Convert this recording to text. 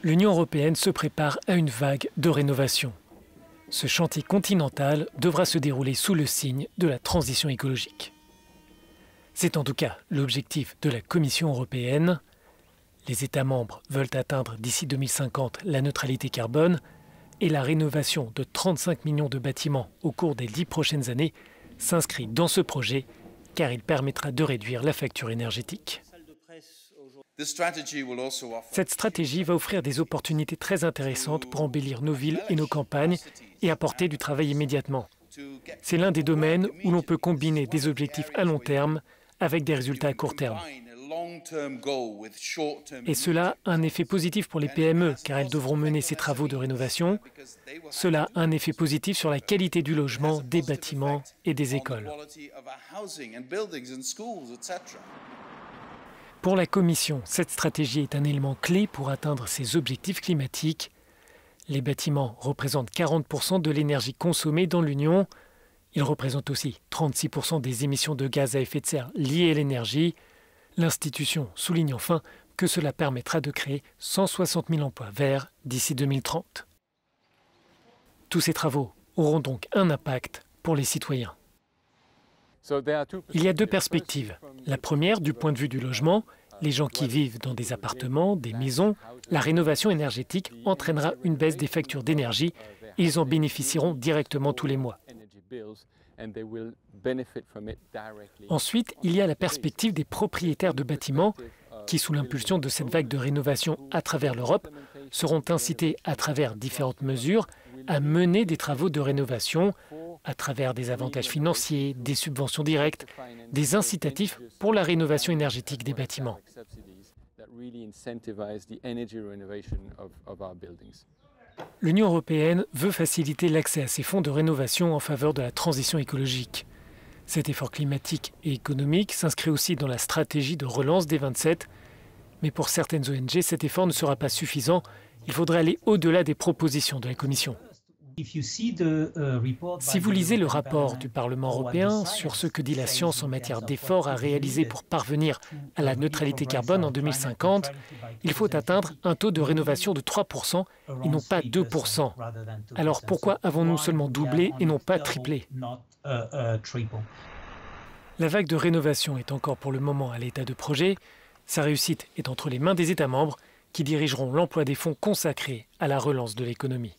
L'Union européenne se prépare à une vague de rénovation. Ce chantier continental devra se dérouler sous le signe de la transition écologique. C'est en tout cas l'objectif de la Commission européenne. Les États membres veulent atteindre d'ici 2050 la neutralité carbone et la rénovation de 35 millions de bâtiments au cours des 10 prochaines années s'inscrit dans ce projet car il permettra de réduire la facture énergétique. Cette stratégie va offrir des opportunités très intéressantes pour embellir nos villes et nos campagnes et apporter du travail immédiatement. C'est l'un des domaines où l'on peut combiner des objectifs à long terme avec des résultats à court terme. Et cela a un effet positif pour les PME car elles devront mener ces travaux de rénovation. Cela a un effet positif sur la qualité du logement, des bâtiments et des écoles. Pour la Commission, cette stratégie est un élément clé pour atteindre ses objectifs climatiques. Les bâtiments représentent 40% de l'énergie consommée dans l'Union. Ils représentent aussi 36% des émissions de gaz à effet de serre liées à l'énergie. L'institution souligne enfin que cela permettra de créer 160 000 emplois verts d'ici 2030. Tous ces travaux auront donc un impact pour les citoyens. Il y a deux perspectives. La première, du point de vue du logement, les gens qui vivent dans des appartements, des maisons, la rénovation énergétique entraînera une baisse des factures d'énergie et ils en bénéficieront directement tous les mois. Ensuite, il y a la perspective des propriétaires de bâtiments qui, sous l'impulsion de cette vague de rénovation à travers l'Europe, seront incités à travers différentes mesures à mener des travaux de rénovation à travers des avantages financiers, des subventions directes, des incitatifs pour la rénovation énergétique des bâtiments. L'Union européenne veut faciliter l'accès à ces fonds de rénovation en faveur de la transition écologique. Cet effort climatique et économique s'inscrit aussi dans la stratégie de relance des 27. Mais pour certaines ONG, cet effort ne sera pas suffisant. Il faudrait aller au-delà des propositions de la Commission. Si vous lisez le rapport du Parlement européen sur ce que dit la science en matière d'efforts à réaliser pour parvenir à la neutralité carbone en 2050, il faut atteindre un taux de rénovation de 3% et non pas 2%. Alors pourquoi avons-nous seulement doublé et non pas triplé? La vague de rénovation est encore pour le moment à l'état de projet. Sa réussite est entre les mains des États membres qui dirigeront l'emploi des fonds consacrés à la relance de l'économie.